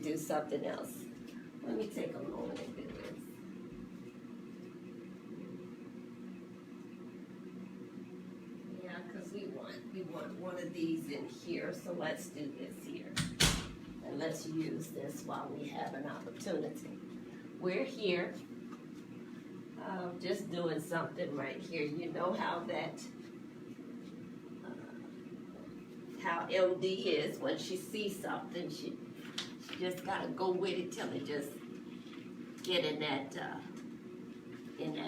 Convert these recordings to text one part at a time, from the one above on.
do something else. Let me take a moment and do this. Yeah, because we want one of these in here, so let's do this here. And let's use this while we have an opportunity. We're here, just doing something right here. You know how that, how MD is when she sees something, she just gotta go with it till it just get in that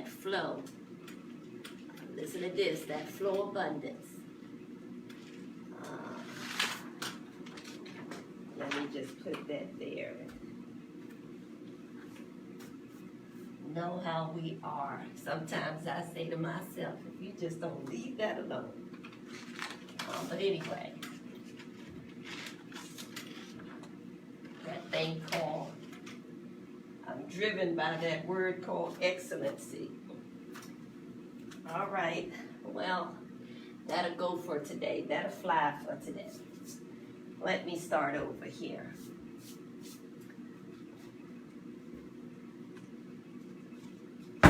flow. Listen to this, that flow abundance. Let me just put that there. Know how we are. Sometimes I say to myself, if you just don't leave that alone. But anyway, that thing called, I'm driven by that word called excellency. All right, well, that'll go for today. That'll fly for today. Let me start over here.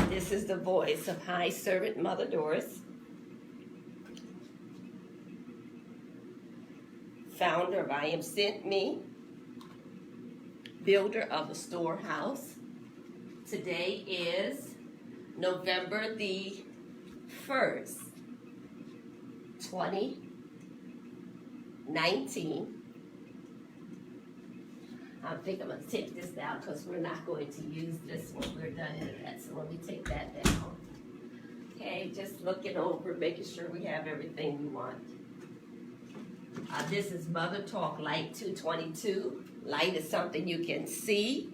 This is the voice of High Servant Mother Doris, founder of I Am Sent Me, builder of the storehouse. Today is November the 1st, 2019. I think I'm going to take this down because we're not going to use this when we're done with that. So let me take that down. Okay, just looking over, making sure we have everything we want. This is Mother Talk Light 222. Light is something you can see.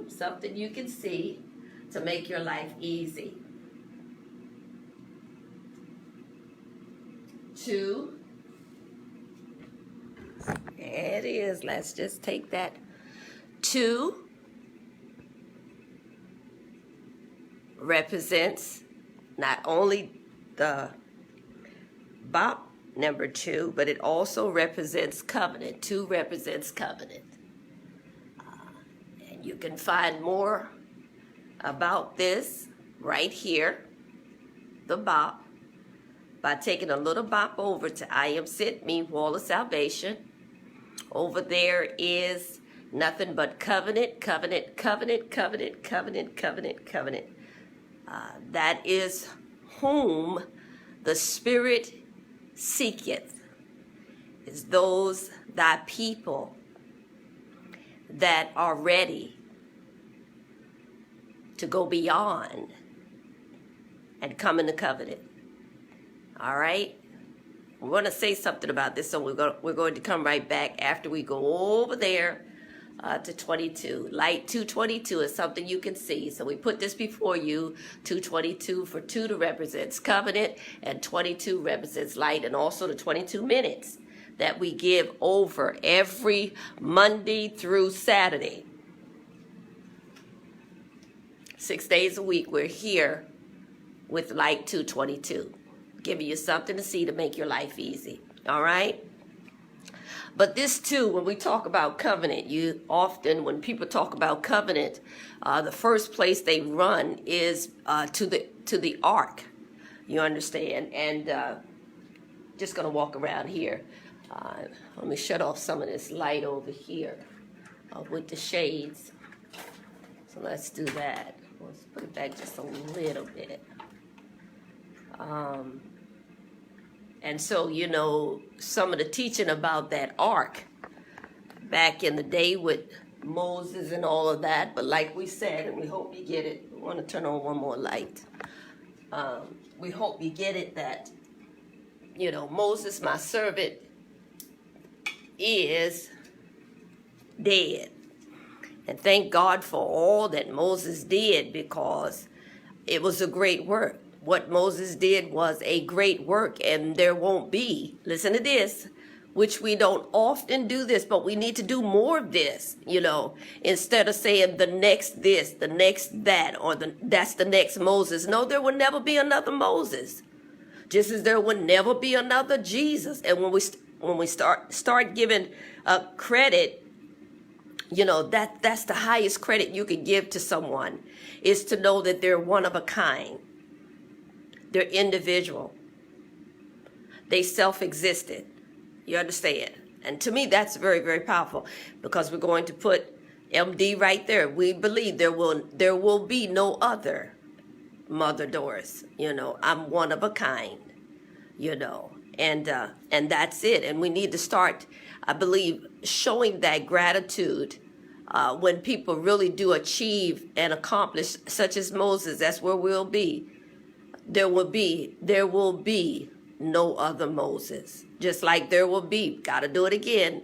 Something you can see to make your life easy. 2. There it is. Let's just take that. 2 represents not only the Bop number 2, but it also represents covenant. 2 represents covenant. And you can find more about this right here, the Bop, by taking a little bop over to I Am Sent Me, Wall of Salvation. Over there is nothing but covenant, covenant, covenant, covenant, covenant, covenant, covenant. That is whom the Spirit seeketh, is those thy people that are ready to go beyond and come in the covenant. All right? We're going to say something about this, so we're going to come right back after we go over there to 22. Light 222 is something you can see. So we put this before you, 222 for 2 represents covenant, and 22 represents light, and also the 22 minutes that we give over every Monday through Saturday. 6 days a week, we're here with Light 222. Giving you something to see to make your life easy. All right? But this too, when we talk about covenant, you often, when people talk about covenant, the first place they run is to the ark. You understand? And just going to walk around here. Let me shut off some of this light over here with the shades. So let's do that. Let's put it back just a little bit. And so, you know, some of the teaching about that ark back in the day with Moses and all of that, but like we said, and we hope you get it, we want to turn on one more light. We hope you get it that, you know, Moses, my servant, is dead. And thank God for all that Moses did, because it was a great work. What Moses did was a great work, and there won't be, listen to this, which we don't often do this, but we need to do more of this, you know, instead of saying the next this, the next that, or that's the next Moses. No, there will never be another Moses, just as there will never be another Jesus. And when we when we start giving credit, you know, that's the highest credit you can give to someone, is to know that they're one of a kind. They're individual. They self-existed. You understand? And to me, that's very, very powerful, because we're going to put MD right there. We believe there will be no other Mother Doris. You know, I'm one of a kind, you know, and that's it. And we need to start, I believe, showing that gratitude when people really do achieve and accomplish, such as Moses. That's where we'll be. There will be no other Moses. Just like there will be, got to do it again,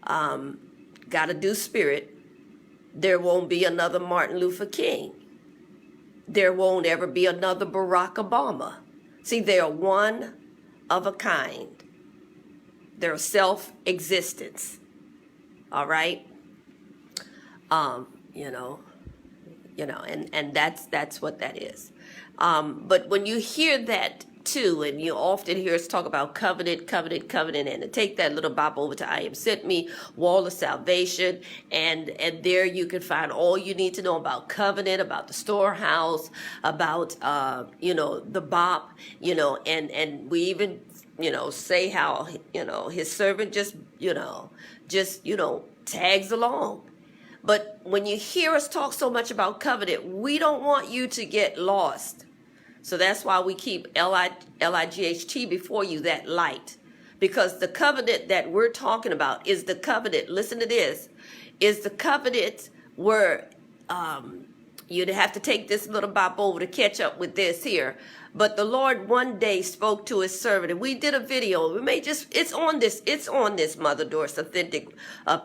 got to do spirit. There won't be another Martin Luther King. There won't ever be another Barack Obama. See, they are one of a kind. They're self-existence. All right? You know, and that's what that is. But when you hear that too, and you often hear us talk about covenant, and to take that little Bible over to I Am Sent Me, Wall of Salvation, and there you can find all you need to know about covenant, about the storehouse, about you know, the BOP, you know, and we even, you know, say how, you know, his servant just tags along. But when you hear us talk so much about covenant, we don't want you to get lost. So that's why we keep L-I-G-H-T before you, that light. Because the covenant that we're talking about is the covenant, listen to this, is the covenant where you'd have to take this little Bible over to catch up with this here. But the Lord one day spoke to his servant, and we did a video. We may just, it's on this Mother Doris Authentic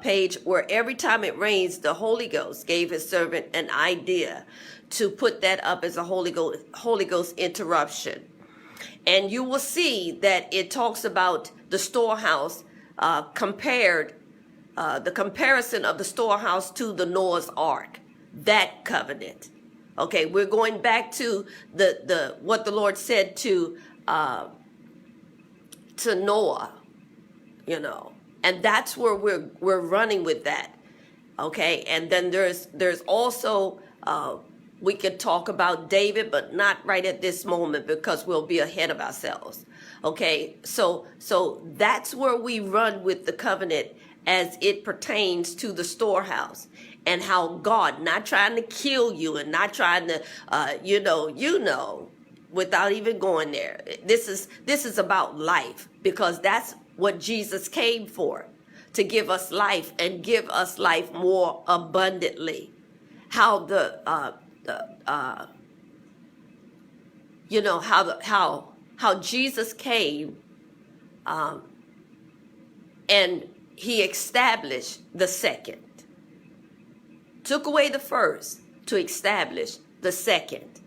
page, where every time it rains, the Holy Ghost gave his servant an idea to put that up as a Holy Ghost interruption. And you will see that it talks about the storehouse compared, the comparison of the storehouse to the Noah's Ark, that covenant. Okay, we're going back to the what the Lord said to Noah, you know, and that's where we're running with that. Okay, and then there's also we could talk about David, but not right at this moment, because we'll be ahead of ourselves. Okay, so that's where we run with the covenant as it pertains to the storehouse, and how God, not trying to kill you and not trying to, without even going there. This is about life, because that's what Jesus came for, to give us life and give us life more abundantly. How how Jesus came, and he established the second. Took away the first to establish the second.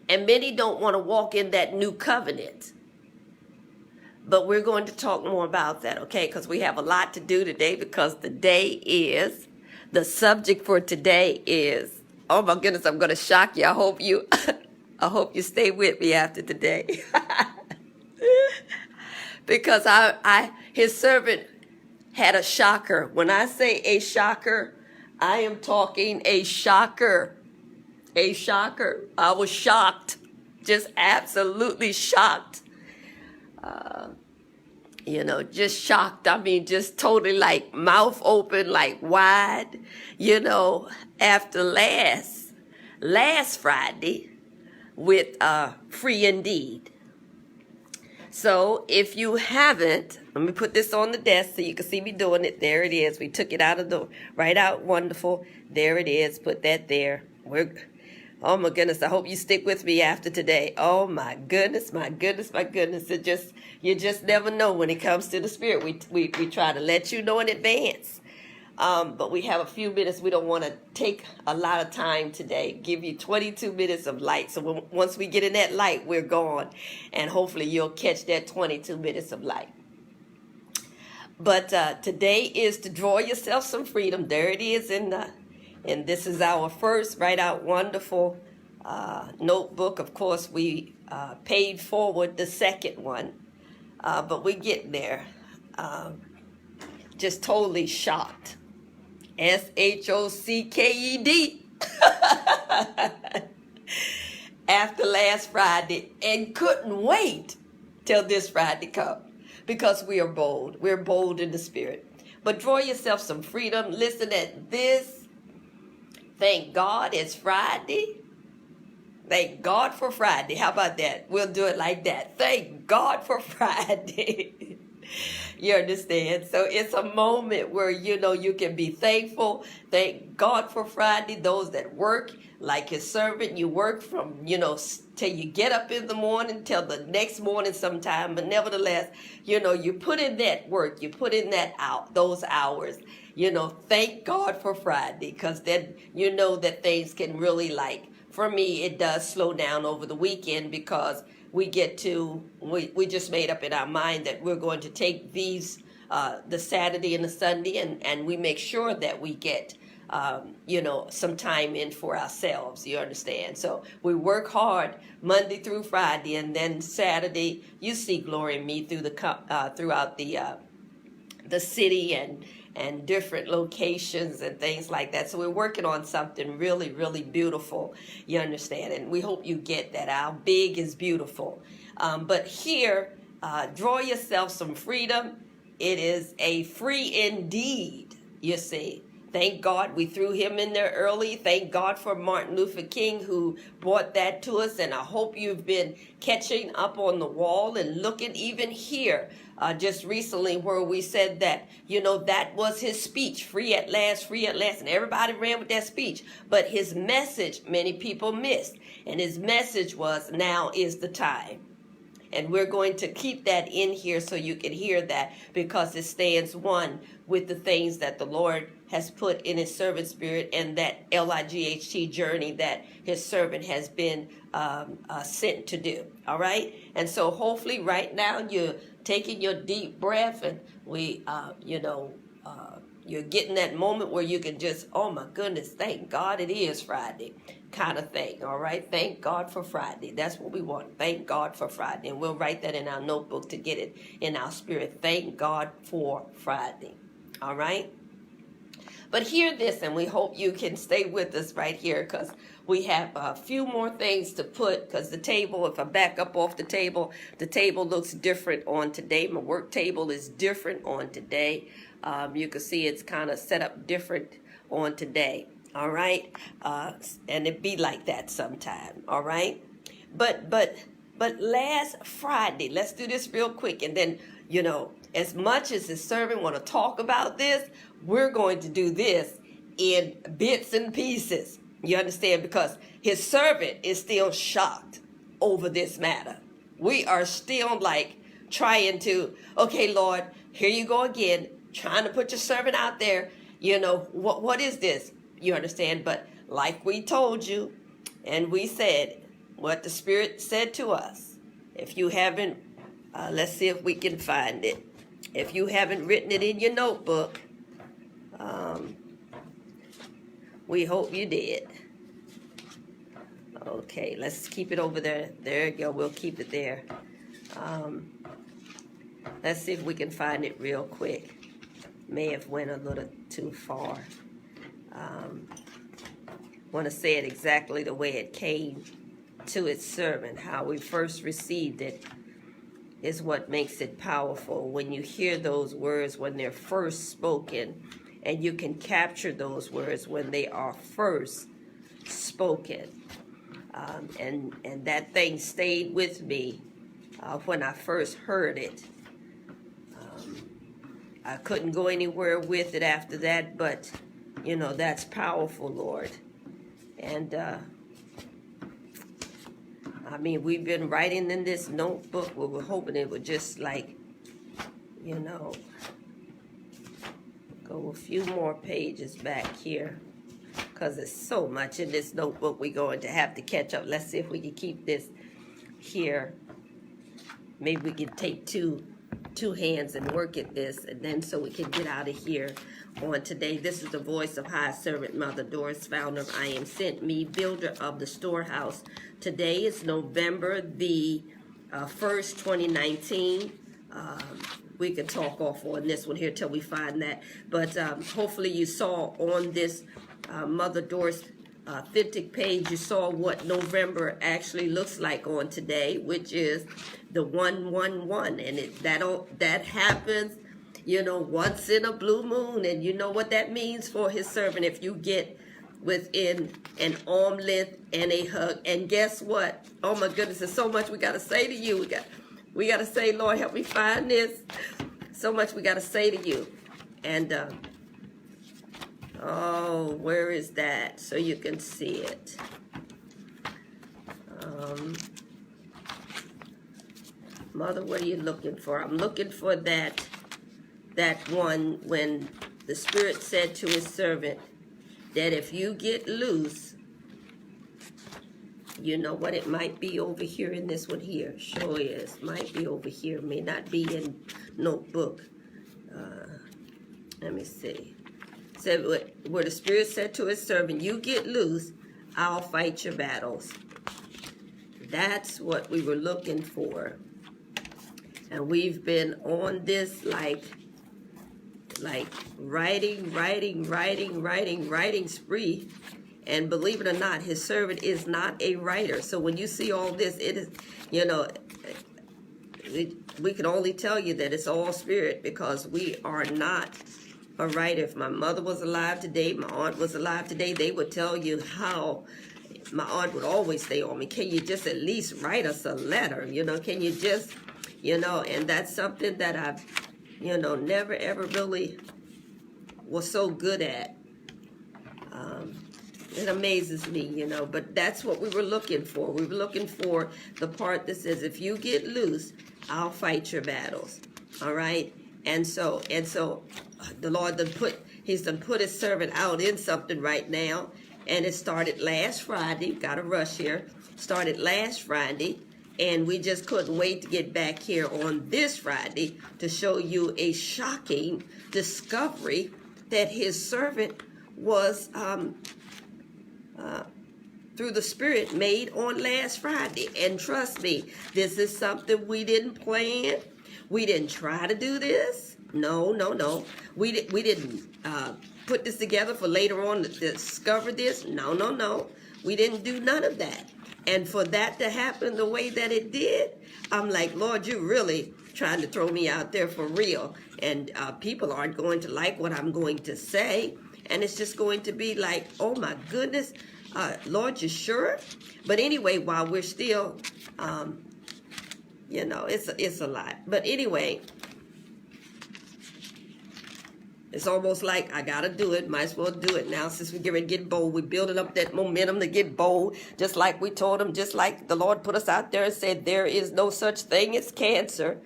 And many don't want to walk in that new covenant. But we're going to talk more about that, okay? Because we have a lot to do today, because the subject for today is, oh my goodness, I'm going to shock you. I hope you stay with me after today. Because his servant had a shocker. When I say a shocker, I am talking a shocker. A shocker. I was shocked. Just absolutely shocked. Just shocked. I mean, just totally like mouth open, like wide, after last Friday with Free Indeed. So if you haven't, let me put this on the desk so you can see me doing it. There it is. We took it out of the, right out, wonderful. There it is. Put that there. Oh my goodness. I hope you stick with me after today. Oh my goodness, my goodness, my goodness. You just never know when it comes to the Spirit. We try to let you know in advance. But we have a few minutes. We don't want to take a lot of time today. Give you 22 minutes of light. So once we get in that light, we're gone. And hopefully you'll catch that 22 minutes of light. But today is to draw yourself some freedom. There it is. And this is our first Write Out Wonderful notebook. Of course, we paid forward the second one. but we getting there. Just totally shocked. SHOCKED. After last Friday, and couldn't wait till this Friday come, because we are bold. We're bold in the spirit. But draw yourself some freedom. Listen at this. Thank God it's Friday. Thank God for Friday. How about that? We'll do it like that. Thank God for Friday. You understand? So it's a moment where, you can be thankful. Thank God for Friday. Those that work, like his servant, you work from, till you get up in the morning, till the next morning sometime. But nevertheless, you put in that work. You put in those hours. Thank God for Friday, because then you know that things can really, for me, it does slow down over the weekend, because we just made up in our mind that we're going to take these, the Saturday and the Sunday, and we make sure that we get, some time in for ourselves, you understand? So we work hard Monday through Friday, and then Saturday, you see Glory in Me throughout the city and different locations and things like that. So we're working on something really, really beautiful, you understand? And we hope you get that. Our big is beautiful. But here, draw yourself some freedom. It is a free indeed, you see. Thank God we threw him in there early. Thank God for Martin Luther King, who brought that to us. And I hope you've been catching up on the wall and looking even here. Just recently, where we said that, that was his speech, free at last, and everybody ran with that speech. But his message, many people missed. And his message was, now is the time. And we're going to keep that in here so you can hear that, because it stands one with the things that the Lord has put in his servant spirit, and that LIGHT journey that his servant has been sent to do. All right. And so hopefully right now you're taking your deep breath, and you're getting that moment where you can just, oh my goodness, thank God it is Friday kind of thing. All right. Thank God for Friday. That's what we want. Thank God for Friday. And we'll write that in our notebook to get it in our spirit. Thank God for Friday. All right. But hear this, and we hope you can stay with us right here, because we have a few more things to put, because the table, if I back up off the table looks different on today. My work table is different on today. You can see it's kind of set up different on today. All right. And it be like that sometime. All right. But last Friday, let's do this real quick. And then, as much as the servant want to talk about this, we're going to do this in bits and pieces. You understand? Because his servant is still shocked over this matter. We are still trying to, okay, Lord, here you go again, trying to put your servant out there. What is this? You understand? But like we told you, and we said what the Spirit said to us. If you haven't, let's see if we can find it. If you haven't written it in your notebook, we hope you did. Okay, let's keep it over there. There you go. We'll keep it there. Let's see if we can find it real quick. May have went a little too far. Want to say it exactly the way it came to its servant, how we first received it, is what makes it powerful. When you hear those words when they're first spoken, and you can capture those words when they are first spoken. And that thing stayed with me when I first heard it. I couldn't go anywhere with it after that, but, that's powerful, Lord. And, we've been writing in this notebook. We were hoping it would just go a few more pages back here, because there's so much in this notebook we're going to have to catch up. Let's see if we can keep this here. Maybe we can take two hands and work at this, and then so we can get out of here on today. This is the voice of High Servant Mother Doris, founder of I Am Sent Me, builder of the storehouse. Today is November the 1st, 2019. we can talk off on this one here till we find that. But hopefully you saw on this Mother Doris Authentic page, you saw what November actually looks like on today, which is the 111, and that happens, you know, once in a blue moon, and you know what that means for his servant. If you get within an arm length and a hug, and guess what? Oh my goodness, there's so much we got to say to you. We got to say, Lord, help me find this. So much we got to say to you. And oh, where is that? So you can see it. Mother, what are you looking for? I'm looking for that one when the Spirit said to his servant that if you get loose, you know what, it might be over here in this one here. Sure is. Might be over here. May not be in notebook. Let me see. Said where the Spirit said to his servant, you get loose, I'll fight your battles. That's what we were looking for. And we've been on this like writing spree. And believe it or not, his servant is not a writer. So when you see all this, it is, you know, we can only tell you that it's all Spirit, because we are not a writer. If my mother was alive today, my aunt was alive today, they would tell you how my aunt would always say on me, can you just at least write us a letter? You know, can you just, you know, and that's something that I've, you know, never ever really was so good at. It amazes me, you know, but that's what we were looking for. We were looking for the part that says, if you get loose, I'll fight your battles. All right? And so the Lord he's done put his servant out in something right now. And it started last Friday. Got to rush here. Started last Friday. And we just couldn't wait to get back here on this Friday to show you a shocking discovery that his servant was through the Spirit made on last Friday. And trust me, this is something we didn't plan. We didn't try to do this. No. We didn't put this together for later on to discover this. No. We didn't do none of that. And for that to happen the way that it did, I'm like, Lord, you're really trying to throw me out there for real. And people aren't going to like what I'm going to say. And it's just going to be like, oh my goodness, Lord, you sure? But anyway, while we're still, you know, it's a lot. But anyway, it's almost like I got to do it. Might as well do it now since we get ready to get bold. We're building up that momentum to get bold, just like we told them, just like the Lord put us out there and said, there is no such thing as cancer.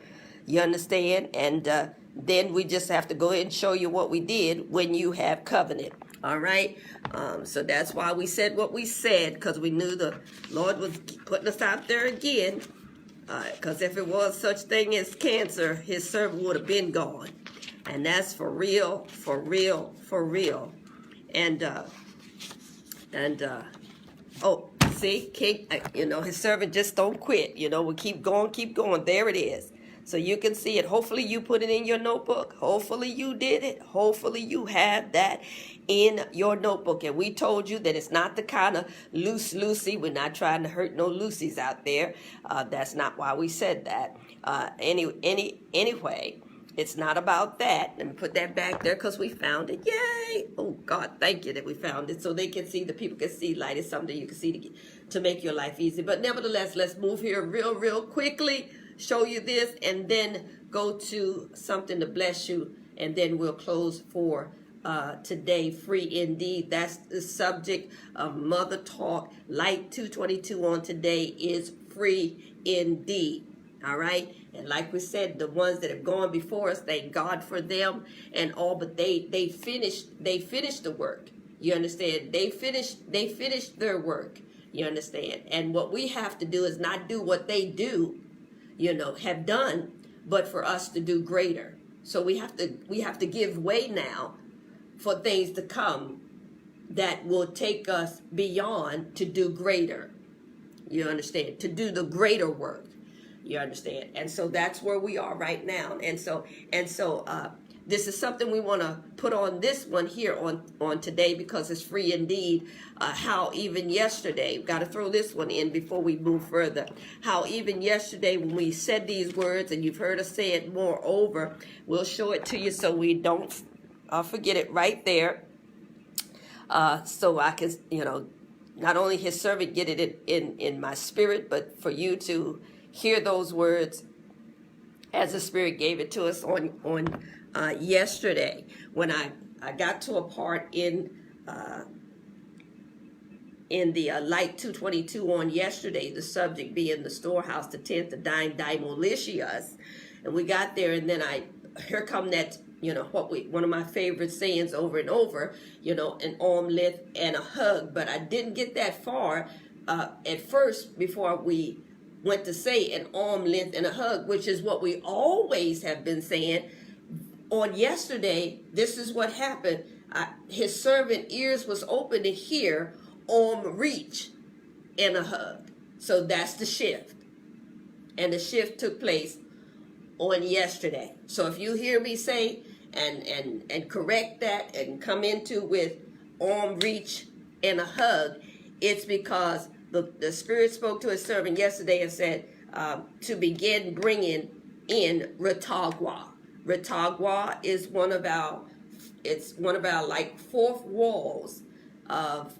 You understand? And then we just have to go ahead and show you what we did when you have covenant. All right? So that's why we said what we said, because we knew the Lord was putting us out there again. Because if it was such thing as cancer, his servant would have been gone. And that's for real, for real, for real. And oh, see, you know, his servant just don't quit. You know, we keep going. There it is. So you can see it. Hopefully you put it in your notebook. Hopefully you did it. Hopefully you have that in your notebook. And we told you that it's not the kind of loosey. We're not trying to hurt no loosies out there. That's not why we said that. Anyway, it's not about that. Let me put that back there because we found it. Yay! Oh, God, thank you that we found it so they can see, the people can see light. It's something you can see to make your life easy. But nevertheless, let's move here real quickly, show you this, and then go to something to bless you, and then we'll close for today. Free indeed. That's the subject of Mother Talk. Light 222 on today is free indeed. All right, and like we said, the ones that have gone before us, thank God for them and all. But they finished the work. You understand? They finished their work. You understand? And what we have to do is not do what they do, you know, have done, but for us to do greater. So we have to give way now for things to come that will take us beyond to do greater. You understand? To do the greater work. You understand? And so that's where we are right now. And so this is something we want to put on this one here on today, because it's free indeed. How even yesterday, got to throw this one in before we move further. How even yesterday when we said these words, and you've heard us say it moreover, we'll show it to you so we don't forget it right there. So I can, not only his servant get it in my spirit, but for you to hear those words as the Spirit gave it to us on yesterday, when I got to a part in the Light 222 on yesterday, the subject being the storehouse, the tent, the dime, dimolicious, and we got there, and then here come that, one of my favorite sayings over and over, an arm length and a hug, but I didn't get that far at first before we went to say an arm length and a hug, which is what we always have been saying. On yesterday, this is what happened. His servant ears was open to hear arm reach and a hug. So that's the shift. And the shift took place on yesterday. So if you hear me say and correct that and come into with arm reach and a hug, it's because the Spirit spoke to his servant yesterday and said to begin bringing in Retagwa. Retagwa is one of our like fourth walls of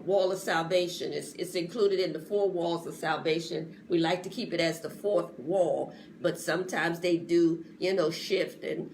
wall of salvation. It's included in the four walls of salvation. We like to keep it as the fourth wall, but sometimes they do, shift, and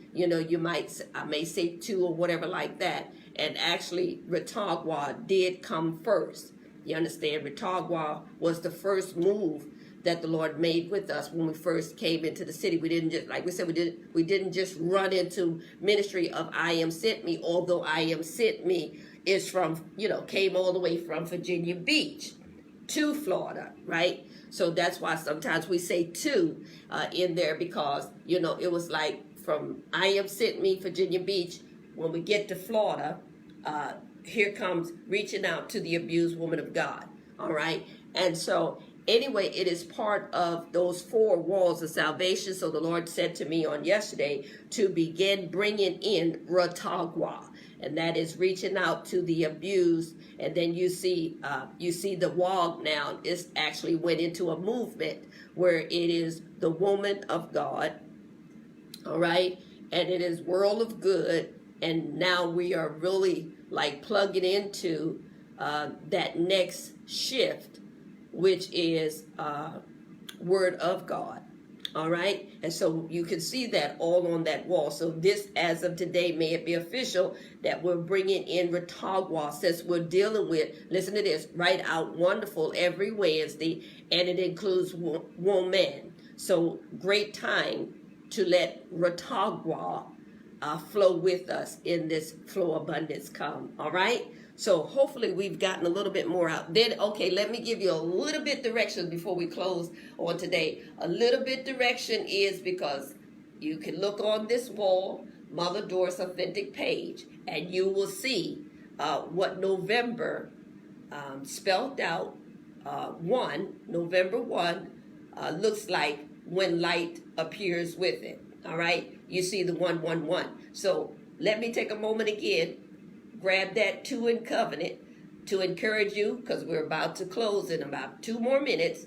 I may say two or whatever like that. And actually, Retagwa did come first. You understand? Retagwa was the first move that the Lord made with us when we first came into the city. We didn't just, like we said, we didn't just run into ministry of I Am Sent Me, although I Am Sent Me is from, came all the way from Virginia Beach to Florida, right? So that's why sometimes we say to in there, because, it was like from I Am Sent Me, Virginia Beach, when we get to Florida, here comes reaching out to the abused woman of God, all right? And so anyway, it is part of those four walls of salvation. So the Lord said to me on yesterday to begin bringing in Retagwa, and that is reaching out to the abused. And then you see the wall now is actually went into a movement where it is the woman of God, all right, and it is world of good. And now we are really like plugging into that next shift, which is Word of God. All right. And so you can see that all on that wall. So this, as of today, may it be official that we're bringing in Retagwa, since we're dealing with, listen to this, write out wonderful every Wednesday, and it includes woman. So great time to let Retagwa flow with us in this flow abundance come. All right. So hopefully we've gotten a little bit more out. Then, okay, let me give you a little bit direction before we close on today. A little bit direction is because you can look on this wall, Mother Doris Authentic page, and you will see what November spelled out, November 1, looks like when light appears with it. All right, you see the 111. So let me take a moment again. Grab that 2 in covenant to encourage you, because we're about to close in about 2 more minutes,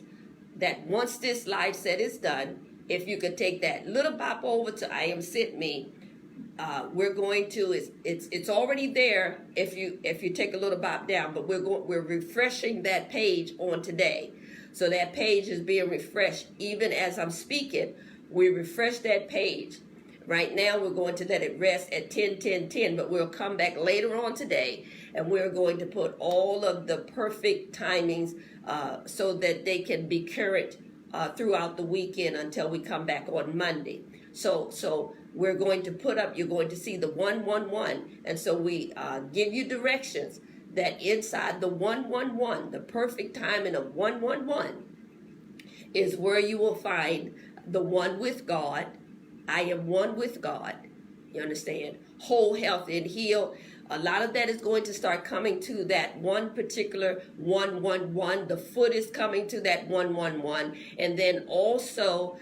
that once this live set is done, if you could take that little bop over to I Am Sent Me, we're going to, it's already there if you take a little bop down, but we're refreshing that page on today. So that page is being refreshed even as I'm speaking. We refresh that page. Right now, we're going to let it rest at 10-10-10, but we'll come back later on today, and we're going to put all of the perfect timings so that they can be current throughout the weekend until we come back on Monday. So we're going to put up, you're going to see the 111, and so we give you directions that inside the 111, the perfect timing of 111, is where you will find the one with God. I am one with God. You understand? Whole, health, and heal. A lot of that is going to start coming to that one particular 111. The foot is coming to that 111. And then also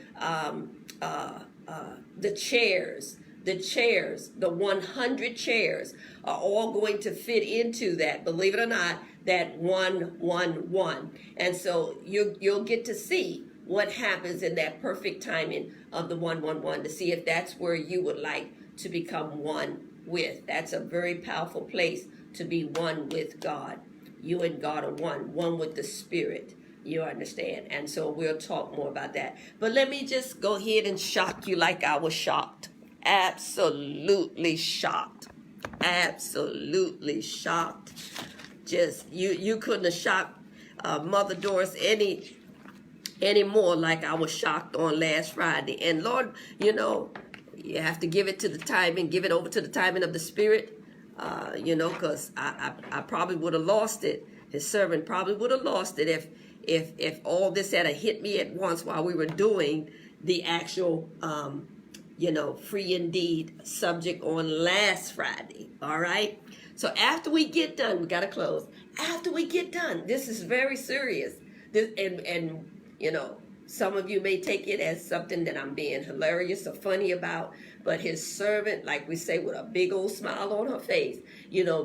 the chairs, the 100 chairs are all going to fit into that, believe it or not, that 111. And so you'll get to see what happens in that perfect timing of the 111 to see if that's where you would like to become one with. That's a very powerful place to be one with God. You and God are one with the Spirit. You understand? And so we'll talk more about that. But let me just go ahead and shock you like I was shocked. Absolutely shocked. Absolutely shocked. Just you couldn't have shocked Mother Doris any more like I was shocked on last Friday. And Lord, you have to give it to the timing, give it over to the timing of the Spirit, because I probably would have lost it. His servant probably would have lost it if all this had hit me at once while we were doing the actual free indeed subject on last Friday. All right. So after we get done, we got to close. After we get done, this is very serious. And some of you may take it as something that I'm being hilarious or funny about, but his servant, like we say, with a big old smile on her face,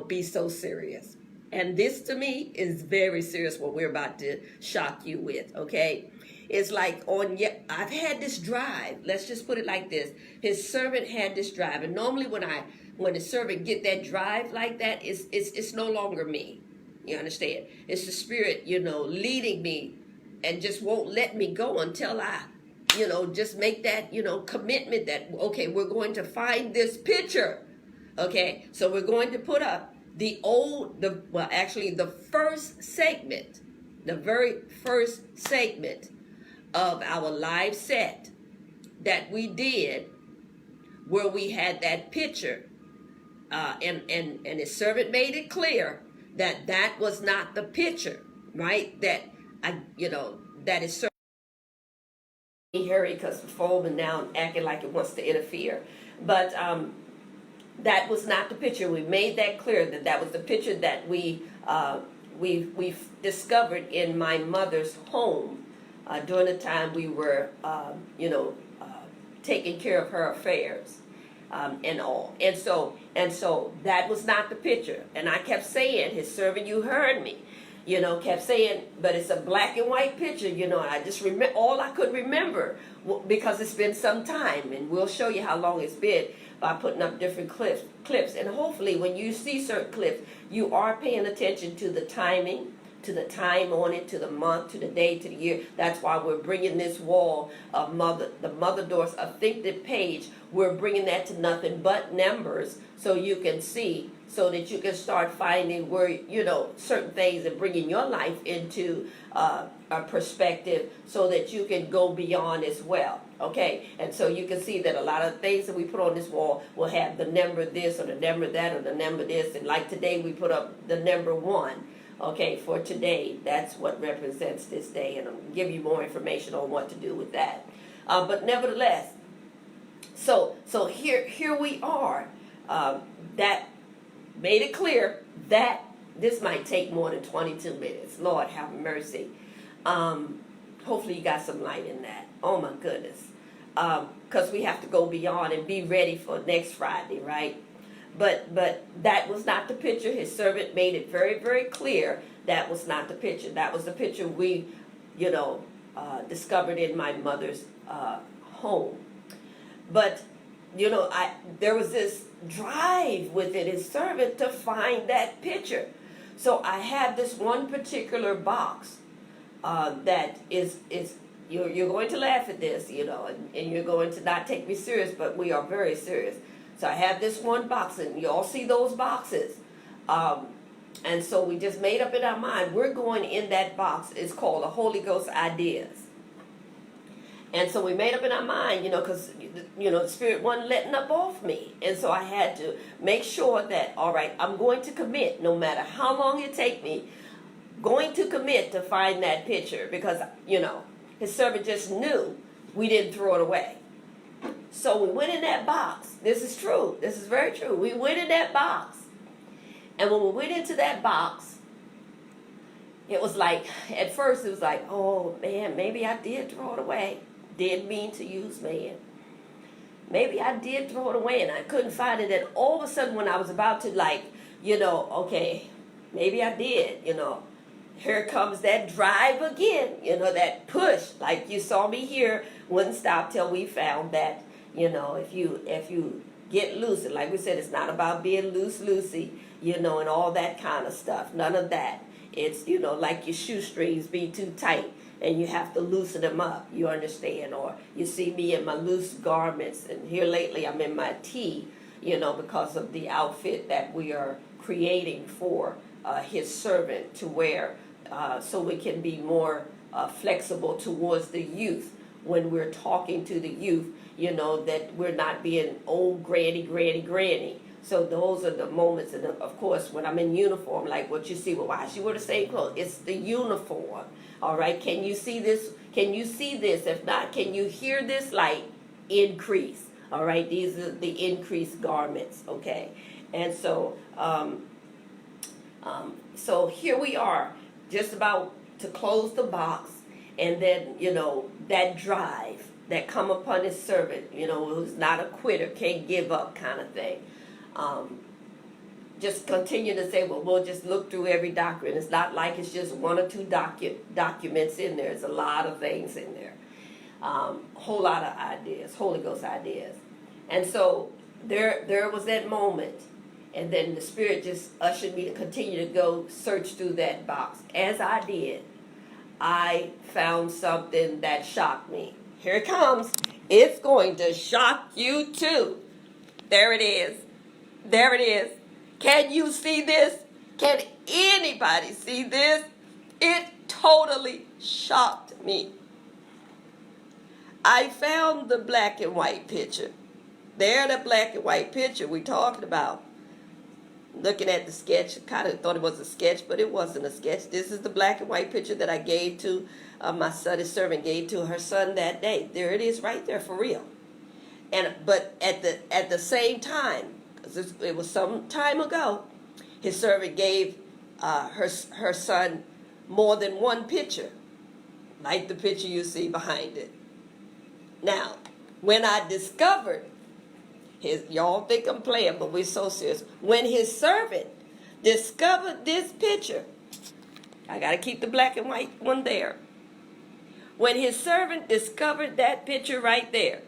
be so serious. And this to me is very serious what we're about to shock you with, okay? It's like I've had this drive. Let's just put it like this. His servant had this drive. And normally when the servant get that drive like that, it's no longer me. You understand? It's the Spirit, leading me and just won't let me go until I, just make that, commitment that, okay, we're going to find this picture. Okay, so we're going to put up the first segment, the very first segment of our live set that we did where we had that picture. And his servant made it clear that was not the picture, right? That is servant. Hurry, because the phone is now acting like it wants to interfere. But that was not the picture. We made that clear that was the picture that we discovered in my mother's home during the time we were, taking care of her affairs. And all. And so that was not the picture. And I kept saying, his servant, you heard me, kept saying, but it's a black and white picture, and I just remember all I could remember because it's been some time, and we'll show you how long it's been by putting up different clips. And hopefully when you see certain clips, you are paying attention to the timing, to the time on it, to the month, to the day, to the year. That's why we're bringing this wall of the Mother Doris Authentic page. We're bringing that to nothing but numbers so you can see, so that you can start finding where, certain things and bringing your life into a perspective so that you can go beyond as well. Okay, and so you can see that a lot of things that we put on this wall will have the number this or the number that or the number this. And like today, we put up the number 1. Okay, for today, that's what represents this day, and I'll give you more information on what to do with that. But nevertheless, so here we are. That made it clear that this might take more than 22 minutes. Lord have mercy. Hopefully you got some light in that. Oh my goodness. Because we have to go beyond and be ready for next Friday, right? But that was not the picture. His servant made it very, very clear that was not the picture. That was the picture we, discovered in my mother's home. But, there was this drive within his servant to find that picture. So I have this one particular box that is you're going to laugh at this, and you're going to not take me serious, but we are very serious. So I have this one box, and you all see those boxes. And so we just made up in our mind, we're going in that box. It's called the Holy Ghost Ideas. And so we made up in our mind, because, the Spirit wasn't letting up off me. And so I had to make sure that, all right, I'm going to commit, no matter how long it take me, going to commit to find that picture. Because, his servant just knew we didn't throw it away. So we went in that box. This is true. This is very true. We went in that box. And when we went into that box, it was like, at first it was like, oh man, maybe I did throw it away. Didn't mean to use man. Maybe I did throw it away and I couldn't find it. And all of a sudden when I was about to okay, maybe I did, here comes that drive again, that push. Like you saw me here, wouldn't stop till we found that, if you get loose, and like we said, it's not about being loosey, and all that kind of stuff. None of that. It's, like your shoestrings be too tight and you have to loosen them up, you understand? Or you see me in my loose garments, and here lately I'm in my tee, because of the outfit that we are creating for his servant to wear, so we can be more flexible towards the youth when we're talking to the youth, that we're not being old granny. So those are the moments, and of course, when I'm in uniform, like what you see, well, why she wear the same clothes? It's the uniform, all right? Can you see this? Can you see this? If not, can you hear this light increase? All right, these are the increased garments, okay? And so, so here we are, just about to close the box, and then, that drive that come upon his servant, who's not a quitter, can't give up kind of thing. Just continue to say, well, we'll just look through every document. It's not like it's just one or two documents in there. There's a lot of things in there. Whole lot of ideas, Holy Ghost ideas. And so there was that moment. And then the Spirit just ushered me to continue to go search through that box. As I did, I found something that shocked me. Here it comes. It's going to shock you too. There it is. There it is. Can you see this? Can anybody see this? It totally shocked me. I found the black and white picture. There, the black and white picture we talked about. Looking at the sketch, I kind of thought it was a sketch, but it wasn't a sketch. This is the black and white picture that I gave to my son, his servant gave to her son that day. There it is right there for real. But at the same time, because it was some time ago, his servant gave her son more than one picture, like the picture you see behind it. Now, when I discovered y'all think I'm playing, but we're so serious. When his servant discovered this picture, I got to keep the black and white one there. When his servant discovered that picture right there,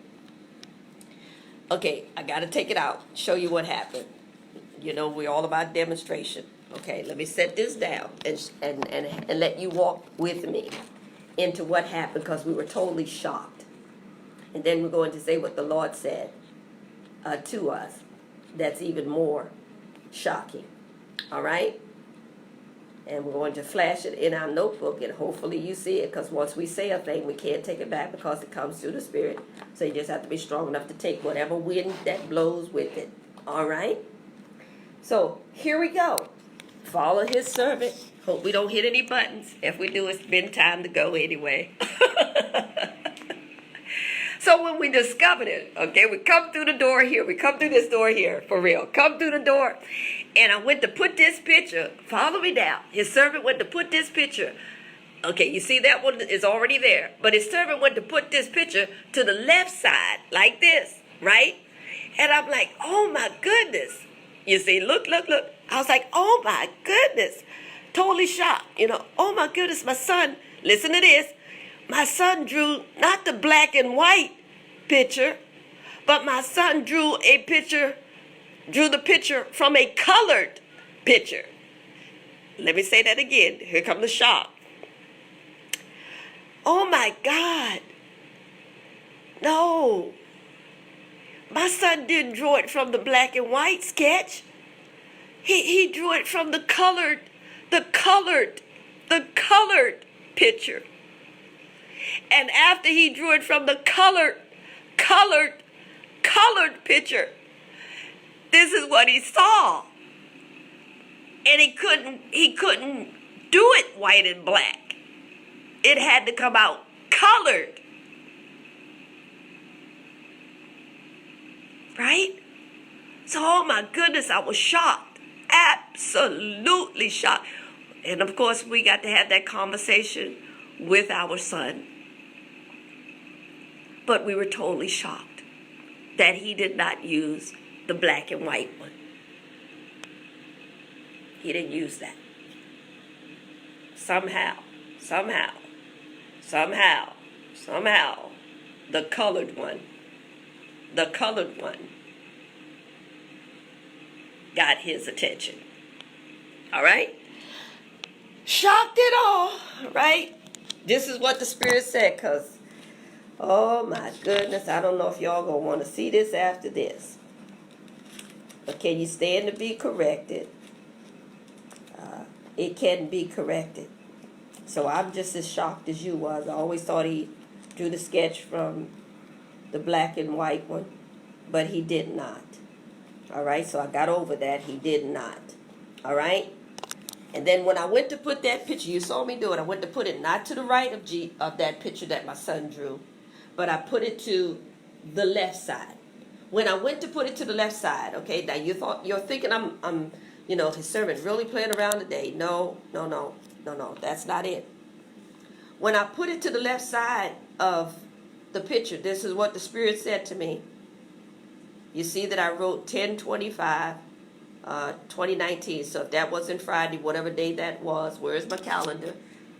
okay, I got to take it out, show you what happened. We're all about demonstration. Okay, let me set this down and let you walk with me into what happened, because we were totally shocked. And then we're going to say what the Lord said to us. That's even more shocking. All right? And we're going to flash it in our notebook, and hopefully you see it, because once we say a thing, we can't take it back because it comes through the Spirit. So you just have to be strong enough to take whatever wind that blows with it. All right? So here we go. Follow his servant. Hope we don't hit any buttons. If we do, it's been time to go anyway. So when we discovered it, okay, we come through the door here. We come through this door here, for real. Come through the door. And I went to put this picture, follow me down. His servant went to put this picture. Okay, you see that one is already there. But his servant went to put this picture to the left side, like this, right? And I'm like, oh my goodness. You see, look. I was like, oh my goodness. Totally shocked. Oh my goodness, my son, listen to this. My son drew not the black and white picture, but my son drew the picture from a colored picture. Let me say that again. Here comes the shock. Oh my God. No. My son didn't draw it from the black and white sketch. He drew it from the colored picture. And after he drew it from the colored picture, this is what he saw. And he couldn't do it white and black. It had to come out colored. right? So, oh my goodness, I was shocked. Absolutely shocked. And of course, we got to have that conversation with our son. But we were totally shocked that he did not use the black and white one. He didn't use that. Somehow, the colored one got his attention. All right? Shocked it all, right? This is what the Spirit said, because, oh my goodness, I don't know if y'all going to want to see this after this. But can you stand to be corrected? It can be corrected. So I'm just as shocked as you was. I always thought he drew the sketch from the black and white one, but he did not. All right, so I got over that. He did not. All right? And then when I went to put that picture, you saw me do it. I went to put it not to the right of that picture that my son drew, but I put it to the left side. When I went to put it to the left side, okay, now you're thinking I'm his servant really playing around today. No, that's not it. When I put it to the left side of the picture, this is what the Spirit said to me. You see that I wrote 10/25, 2019. So if that wasn't Friday, whatever day that was, where's my calendar?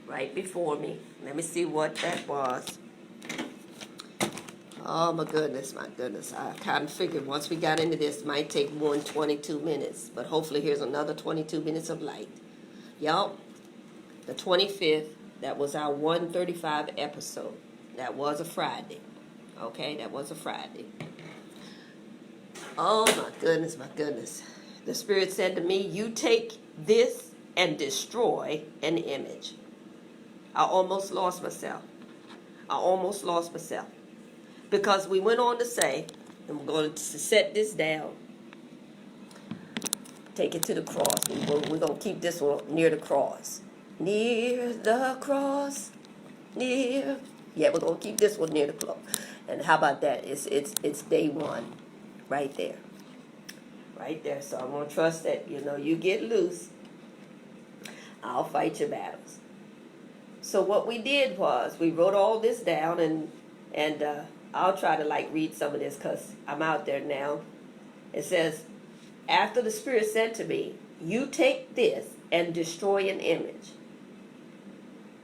Right before me. Let me see what that was. Oh my goodness. I kind of figured once we got into this, it might take more than 22 minutes. But hopefully here's another 22 minutes of light. Y'all, the 25th, that was our 135 episode. That was a Friday. Okay, that was a Friday. Oh my goodness. The Spirit said to me, you take this and destroy an image. I almost lost myself. Because we went on to say, and we're going to set this down, take it to the cross. We're going to keep this one near the cross. Near the cross, near. Yeah, we're going to keep this one near the cross. And how about that? It's day one, right there. Right there. So I'm going to trust that, you get loose. I'll fight your battles. So what we did was, we wrote all this down, and I'll try to read some of this because I'm out there now. It says, after the Spirit said to me, you take this and destroy an image.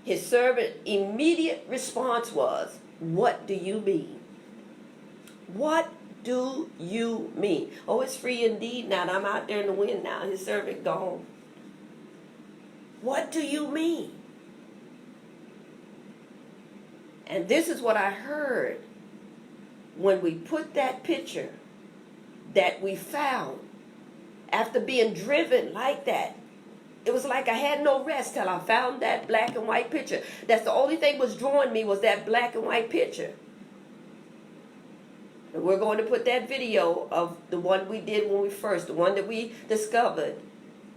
His servant immediate response was, what do you mean? What do you mean? Oh, it's free indeed now. I'm out there in the wind now. His servant gone. What do you mean? And this is what I heard when we put that picture that we found after being driven like that. It was like I had no rest till I found that black and white picture. That's the only thing was drawing me, was that black and white picture. And we're going to put that video of the one we did when we first, the one that we discovered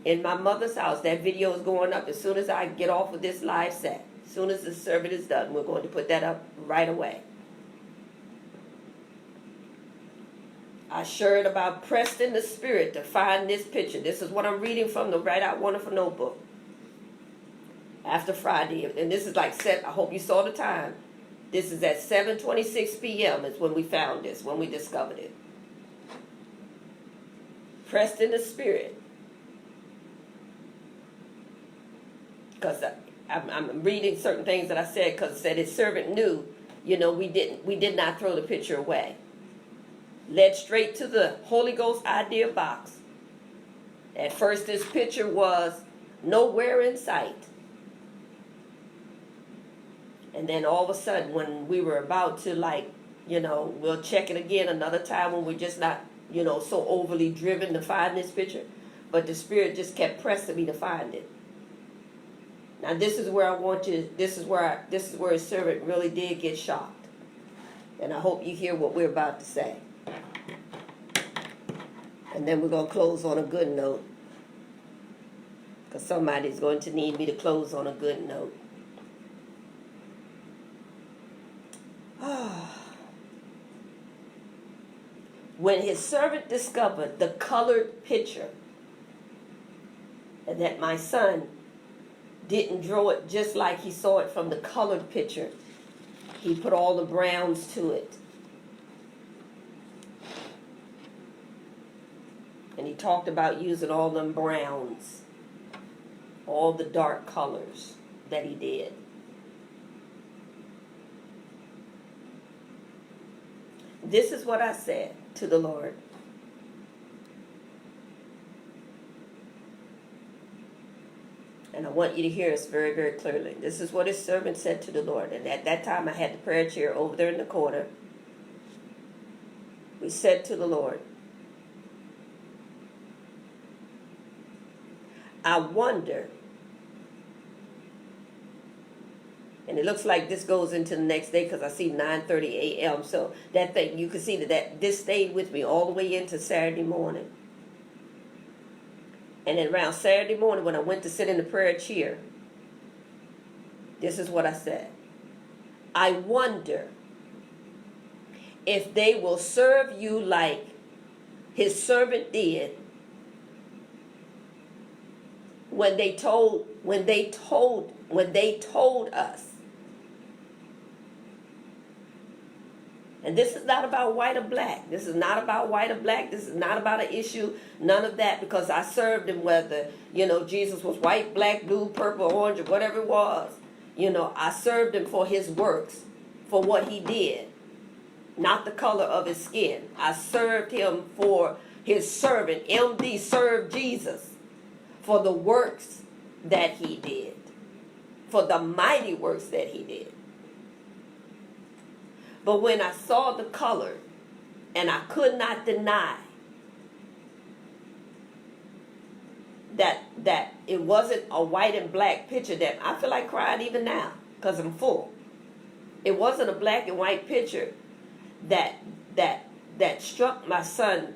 in my mother's house. That video is going up as soon as I get off of this live set. As soon as the service is done, we're going to put that up right away. I shared about pressed in the Spirit to find this picture. This is what I'm reading from the Write Out Wonderful Notebook. After Friday, and this is I hope you saw the time. This is at 7:26 p.m. is when we found this, when we discovered it. Pressed in the Spirit. Because I'm reading certain things that I said, because it said his servant knew, we did not throw the picture away. Led straight to the Holy Ghost idea box. At first, this picture was nowhere in sight. And then all of a sudden, when we were about to we'll check it again another time when we're just not, so overly driven to find this picture. But the Spirit just kept pressing me to find it. Now this is where I want you, this is where his servant really did get shocked. And I hope you hear what we're about to say. And then we're going to close on a good note. Because somebody's going to need me to close on a good note. When his servant discovered the colored picture, and that my son didn't draw it just like he saw it from the colored picture, he put all the browns to it. And he talked about using all them browns, all the dark colors that he did. This is what I said to the Lord. And I want you to hear us very, very clearly. This is what his servant said to the Lord. And at that time I had the prayer chair over there in the corner. We said to the Lord, I wonder, and it looks like this goes into the next day because I see 9:30 a.m. So that thing, you can see that this stayed with me all the way into Saturday morning. And then around Saturday morning when I went to sit in the prayer chair, this is what I said. I wonder if they will serve you like his servant did when they told us. And this is not about white or black. This is not about white or black. This is not about an issue. None of that, because I served him whether, Jesus was white, black, blue, purple, orange, or whatever it was. I served him for his works, for what he did, not the color of his skin. I served him for his servant. MD served Jesus for the works that he did, for the mighty works that he did. But when I saw the color, and I could not deny that it wasn't a white and black picture, that I feel like crying even now because I'm full. It wasn't a black and white picture that struck my son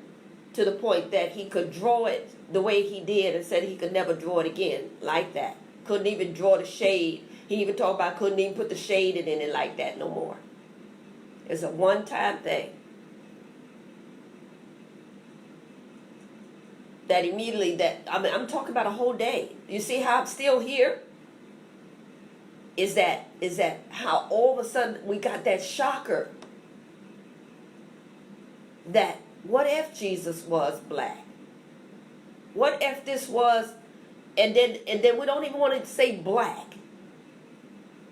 to the point that he could draw it the way he did and said he could never draw it again like that. Couldn't even draw the shade. He even talked about couldn't even put the shade in it like that no more. It's a one-time thing. That immediately, I'm talking about a whole day. You see how I'm still here? Is that how all of a sudden we got that shocker that what if Jesus was black? What if this was, and then we don't even want to say black.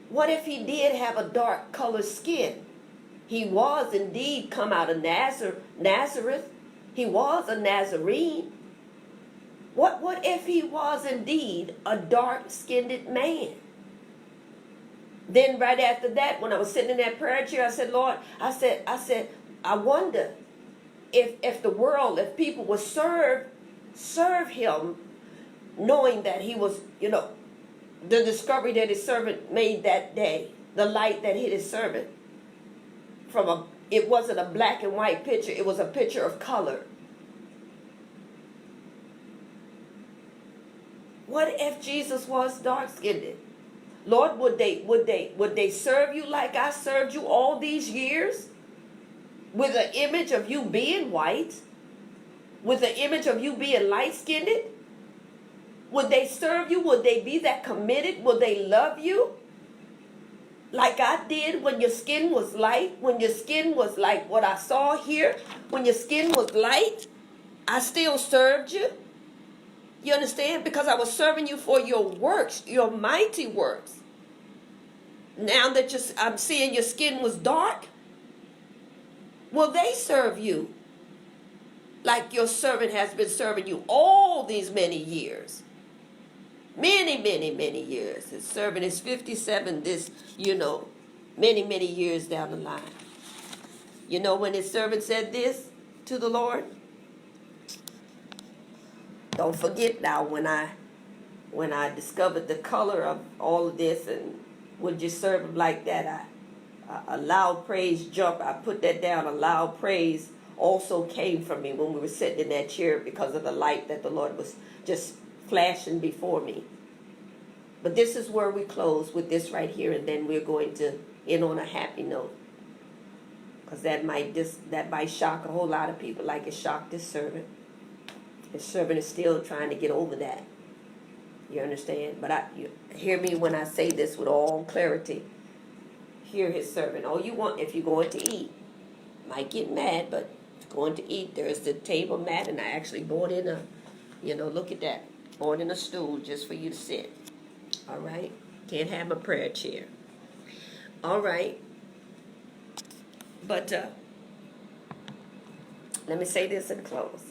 What if he did have a dark colored skin? He was indeed come out of Nazareth. He was a Nazarene. What if he was indeed a dark-skinned man? Then right after that, when I was sitting in that prayer chair, I said, Lord, I said, I wonder if the world, if people would serve him, knowing that he was, the discovery that his servant made that day, the light that hit his servant. It wasn't a black and white picture, it was a picture of color. What if Jesus was dark-skinned? Lord, would they serve you like I served you all these years? With an image of you being white? With an image of you being light-skinned? Would they serve you? Would they be that committed? Would they love you? Like I did when your skin was light, when your skin was like what I saw here, when your skin was light, I still served you. You understand? Because I was serving you for your works, your mighty works. Now that I'm seeing your skin was dark, will they serve you like your servant has been serving you all these many years? Many, many, many years. His servant is 57 many, many years down the line. When his servant said this to the Lord? Don't forget now when I discovered the color of all of this and would just serve him like that, a loud praise jump. I put that down. A loud praise also came from me when we were sitting in that chair because of the light that the Lord was just flashing before me. But this is where we close with this right here, and then we're going to end on a happy note. because that might shock a whole lot of people, like it shocked this servant. His servant is still trying to get over that. You understand? But you hear me when I say this with all clarity. Hear his servant. All you want, if you're going to eat, might get mad, but if you're going to eat, there's the table mat, and I actually bought in look at that. Bought in a stool just for you to sit. All right? Can't have a prayer chair. All right. But let me say this and close.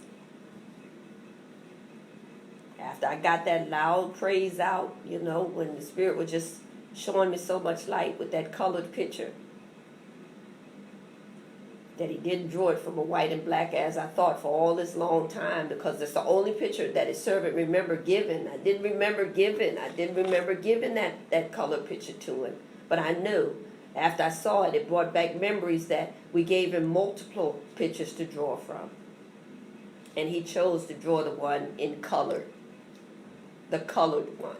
After I got that loud praise out, when the Spirit was just showing me so much light with that colored picture, that he didn't draw it from a white and black as I thought for all this long time, because it's the only picture that his servant remembered giving. I didn't remember giving that colored picture to him. But I knew after I saw it, it brought back memories that we gave him multiple pictures to draw from. And he chose to draw the one in color. The colored one.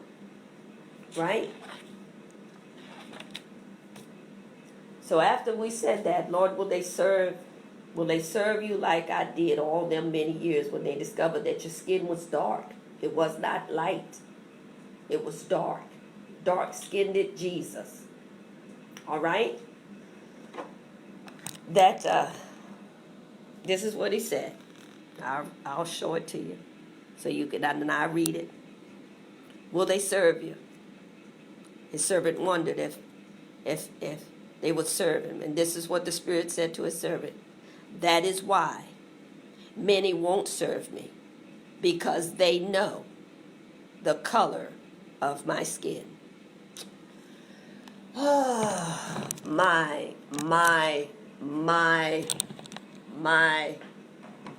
Right? So after we said that, Lord, will they serve you like I did all them many years when they discovered that your skin was dark? It was not light. It was dark. Dark-skinned Jesus. All right? That, this is what he said. I'll show it to you so you can, and I read it. Will they serve you? His servant wondered if they would serve him. And this is what the Spirit said to his servant. That is why many won't serve me, because they know the color of my skin. Oh, my.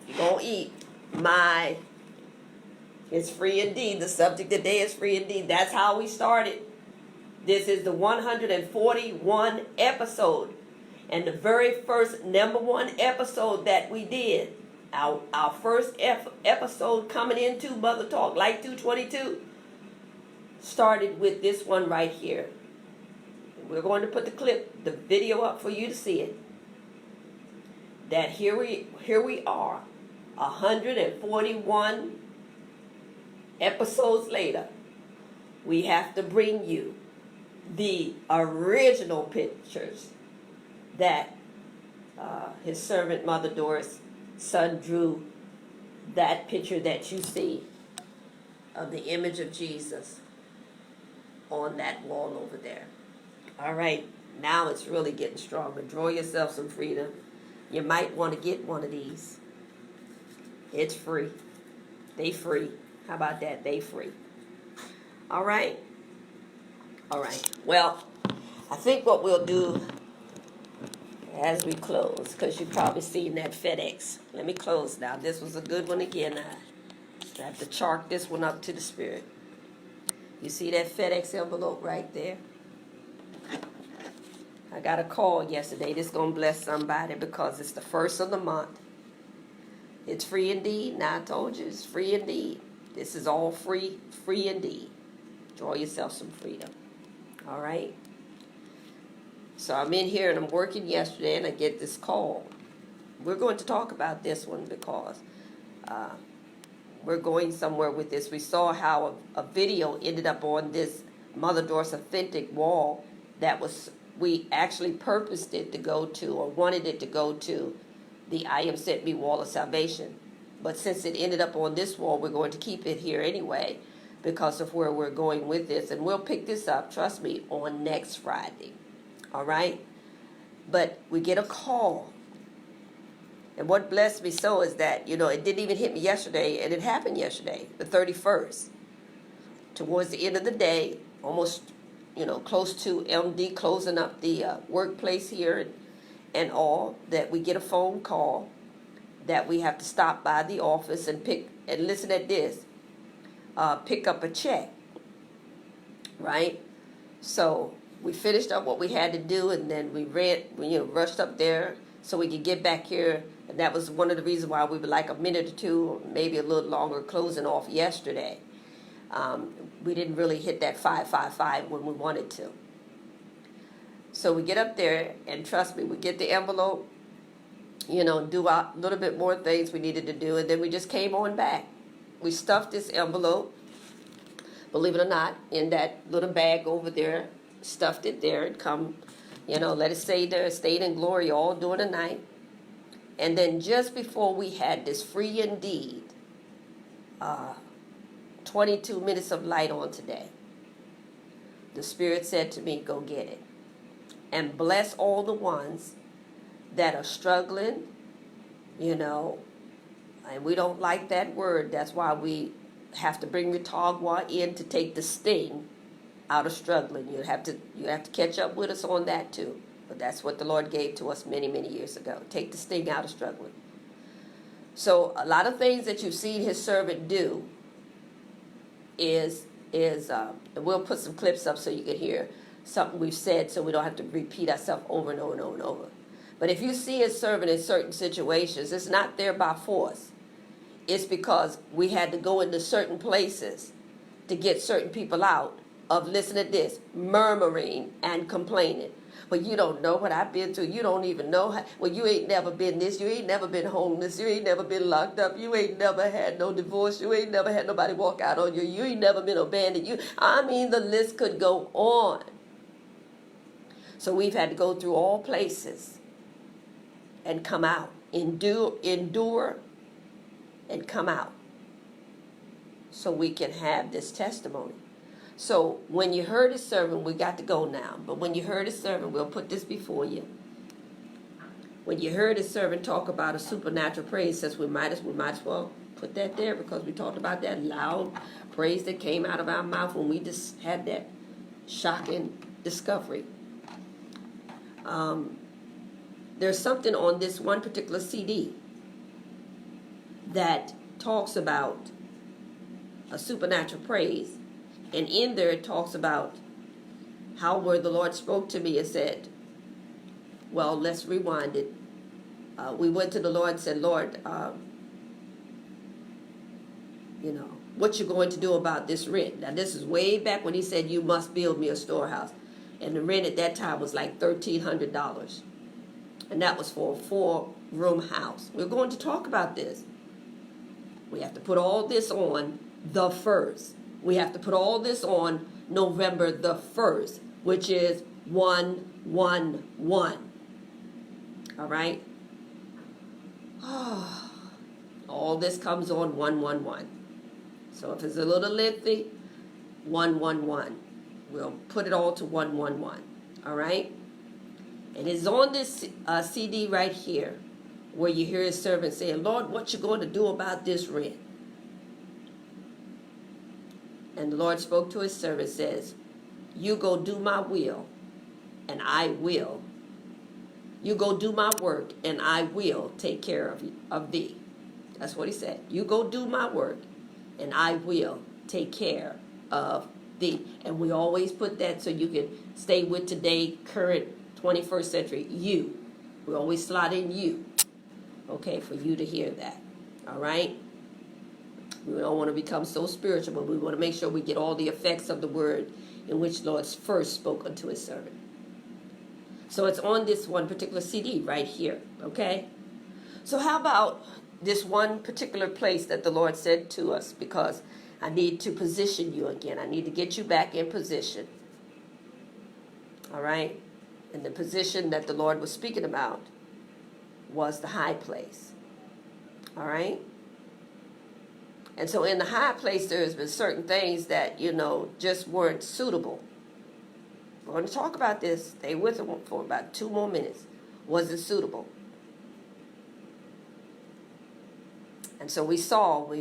You're going to eat. It's free indeed. The subject today is free indeed. That's how we started. This is the 141 episode. And the very first #1 episode that we did, our first episode coming into Mother Talk, Light 222, started with this one right here. We're going to put the video up for you to see it. That here we are, 141 episodes later. We have to bring you the original pictures that his servant Mother Doris' son drew. That picture that you see of the image of Jesus on that wall over there. All right, now it's really getting stronger. Draw yourself some freedom. You might want to get one of these. It's free. They free. How about that? They free. All right. All right. Well, I think what we'll do as we close, because you've probably seen that FedEx. Let me close now. This was a good one again. I have to chalk this one up to the Spirit. You see that FedEx envelope right there? I got a call yesterday. This is going to bless somebody because it's the first of the month. It's free indeed. Now I told you it's free indeed. This is all free indeed. Draw yourself some freedom. All right? So I'm in here and I'm working yesterday and I get this call. We're going to talk about this one because we're going somewhere with this. We saw how a video ended up on this Mother Doris Authentic wall that we actually purposed it to go to, or wanted it to go to, the I Am Sent Me Wall of Salvation. But since it ended up on this wall, we're going to keep it here anyway because of where we're going with this. And we'll pick this up, trust me, on next Friday. All right? But we get a call. And what blessed me so is that, it didn't even hit me yesterday, and it happened yesterday, the 31st. Towards the end of the day, almost, close to MD closing up the workplace here and all, that we get a phone call that we have to stop by the office and listen at this, pick up a check, right? So we finished up what we had to do, and then we rushed up there so we could get back here. And that was one of the reasons why we were like a minute or two, maybe a little longer, closing off yesterday. We didn't really hit that 555 when we wanted to. So we get up there, and trust me, we get the envelope, do a little bit more things we needed to do, and then we just came on back. We stuffed this envelope, believe it or not, in that little bag over there, stuffed it there, and come, let it stay there, stayed in glory all during the night. And then just before we had this free indeed, 22 minutes of light on today, the Spirit said to me, go get it. And bless all the ones that are struggling, and we don't like that word. That's why we have to bring the Tagwa in to take the sting out of struggling. You have to catch up with us on that too. But that's what the Lord gave to us many, many years ago. Take the sting out of struggling. So a lot of things that you've seen His servant do is and we'll put some clips up so you can hear something we've said, so we don't have to repeat ourselves over and over and over and over. But if you see His servant in certain situations, it's not there by force. It's because we had to go into certain places to get certain people out of, listen to this, murmuring and complaining. Well, you don't know what I've been through. You don't even know how. Well, you ain't never been this. You ain't never been homeless. You ain't never been locked up. You ain't never had no divorce. You ain't never had nobody walk out on you. You ain't never been abandoned. The list could go on. So we've had to go through all places and come out. Endure and come out. So we can have this testimony. So when you heard His servant, we got to go now. But when you heard His servant, we'll put this before you. When you heard His servant talk about a supernatural praise, since we might as well put that there, because we talked about that loud praise that came out of our mouth when we just had that shocking discovery. There's something on this one particular CD that talks about a supernatural praise. And in there it talks about how where the Lord spoke to me and said, well, let's rewind it. We went to the Lord and said, Lord, what you going to do about this rent? Now, this is way back when He said, you must build me a storehouse. And the rent at that time was like $1,300. And that was for a 4-room house. We're going to talk about this. We have to put all this on the 1st. We have to put all this on November the 1st, which is 111. All right? All this comes on 111. So if it's a little lengthy, 111. We'll put it all to 111. All right? And it's on this CD right here where you hear His servant saying, Lord, what you going to do about this rent? And the Lord spoke to His servant, says, you go do my will, and I will. You go do my work, and I will take care of thee. That's what He said. You go do my work, and I will take care of thee. And we always put that so you can stay with today, current 21st century, you. We always slot in you, okay, for you to hear that. All right? We don't want to become so spiritual, but we want to make sure we get all the effects of the word in which Lord first spoke unto His servant. So it's on this one particular CD right here, okay? So how about this one particular place that the Lord said to us, because I need to position you again. I need to get you back in position. All right? And the position that the Lord was speaking about was the high place. All right? And so in the high place, there's been certain things that, just weren't suitable. We're going to talk about this. Stay with it for about 2 more minutes. Wasn't suitable. And so we saw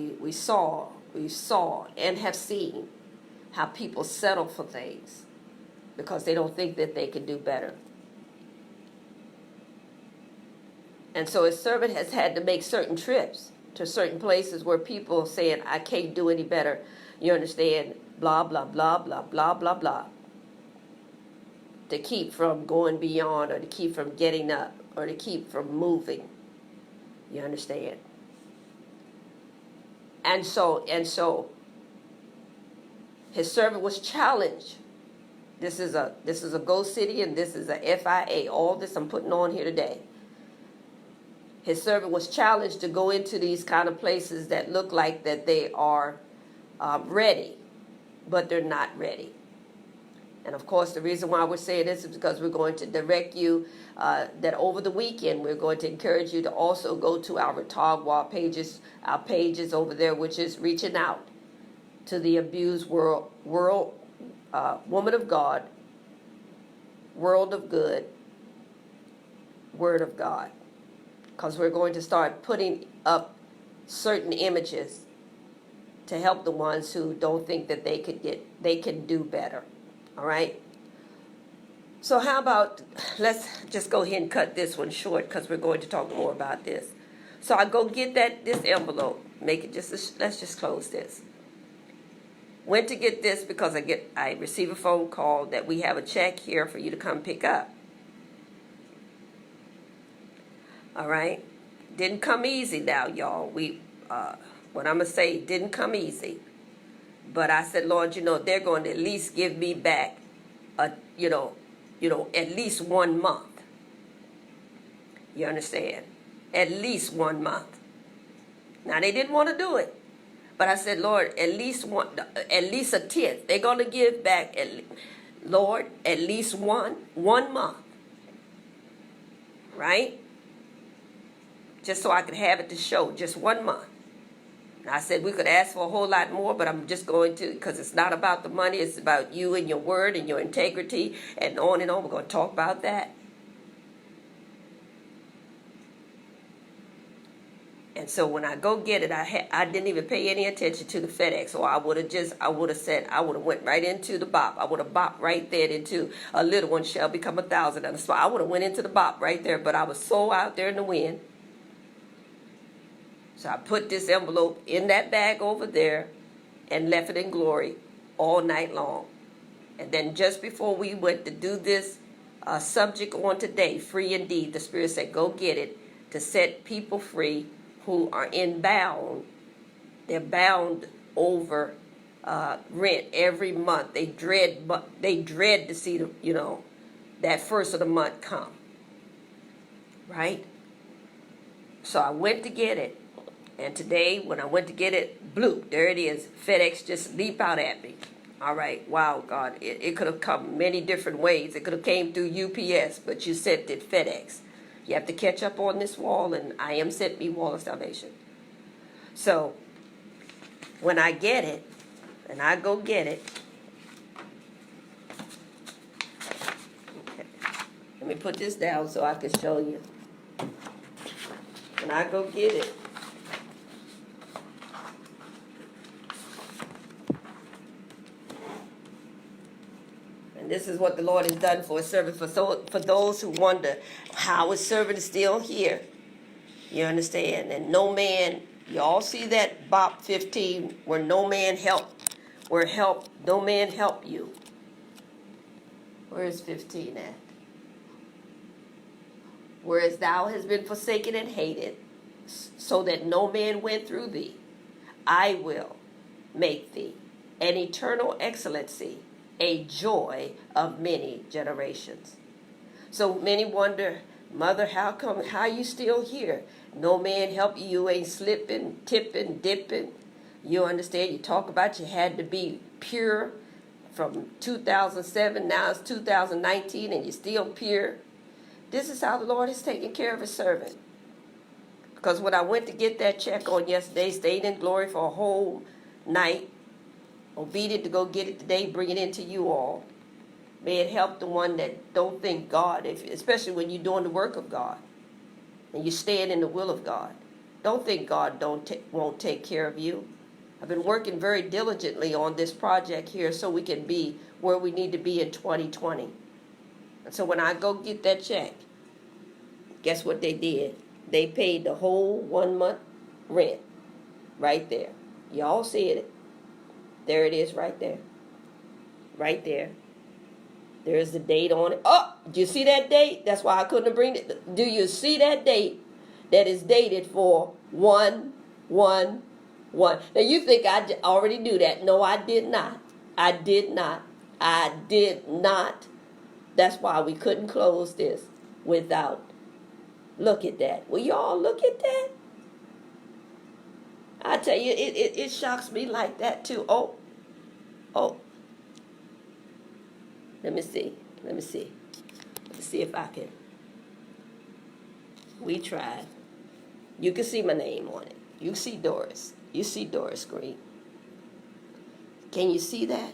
and have seen how people settle for things because they don't think that they can do better. And so His servant has had to make certain trips to certain places where people are saying, I can't do any better. You understand? Blah, blah, blah, blah, blah, blah, blah. To keep from going beyond, or to keep from getting up, or to keep from moving. You understand? And so His servant was challenged. This is a Go City, and this is a FIA. All this I'm putting on here today. His servant was challenged to go into these kind of places that look like that they are ready, but they're not ready. And of course, the reason why we're saying this is because we're going to direct you that over the weekend, we're going to encourage you to also go to our Tagwa pages, our pages over there, which is reaching out to the abused world, woman of God, world of good, word of God. Because we're going to start putting up certain images to help the ones who don't think that they can do better. All right. So how about, let's just go ahead and cut this one short because we're going to talk more about this. So I go get this envelope, make it let's just close this. Went to get this because I receive a phone call that we have a check here for you to come pick up. All right. Didn't come easy now, y'all. What I'm going to say didn't come easy. But I said, Lord, they're going to at least give me back, at least 1 month. You understand? At least 1 month. Now, they didn't want to do it. But I said, Lord, at least a tenth. They're going to give back, Lord, at least one month. Right? Just so I could have it to show, just 1 month. I said we could ask for a whole lot more, but I'm just going to, because it's not about the money, it's about you and your word and your integrity and on and on. We're going to talk about that. And so when I go get it, I didn't even pay any attention to the FedEx, or I would have went right into the BOP. I would have bopped right there into a little one shall become 1,000 on the spot. I would have went into the BOP right there, but I was so out there in the wind. So I put this envelope in that bag over there and left it in glory all night long. And then just before we went to do this subject on today, free indeed, the Spirit said, go get it to set people free who are bound. They're bound over rent every month. They dread to see that first of the month come. Right? So I went to get it. And today, when I went to get it, bloop, there it is. FedEx just leap out at me. All right, wow, God, it could have come many different ways. It could have came through UPS, but you sent it FedEx. You have to catch up on this wall, and I am sent me wall of salvation. So, when I get it, and I go get it, okay, let me put this down so I can show you. When I go get it, and this is what the Lord has done for a servant. For those who wonder how a servant is still here, you understand? And no man, you all see that BOP 15 where no man no man help you. Where is 15 at? Whereas thou hast been forsaken and hated, so that no man went through thee, I will make thee an eternal excellency, a joy of many generations. So many wonder, Mother, how you still here? No man help you, you ain't slipping, tipping, dipping. You understand? You talk about you had to be pure from 2007, now it's 2019 and you're still pure. This is how the Lord has taken care of his servant. Because when I went to get that check on yesterday, stayed in glory for a whole night, obedient to go get it today, bring it into you all. May it help the one that don't think God, especially when you're doing the work of God and you're staying in the will of God. Don't think God won't take care of you. I've been working very diligently on this project here so we can be where we need to be in 2020. And so when I go get that check, guess what they did? They paid the whole 1 month rent right there. Y'all see it. There it is right there. Right there. There's the date on it. Oh, do you see that date? That's why I couldn't bring it. Do you see that date that is dated for 1/1/1? Now you think I already knew that. No, I did not. I did not. I did not. That's why we couldn't close this without Look at that. Will y'all look at that? I tell you, it shocks me like that too. Oh, let me see. Let me see. Let's see if I can. We tried. You can see my name on it. You see Doris. You see Doris Green. Can you see that?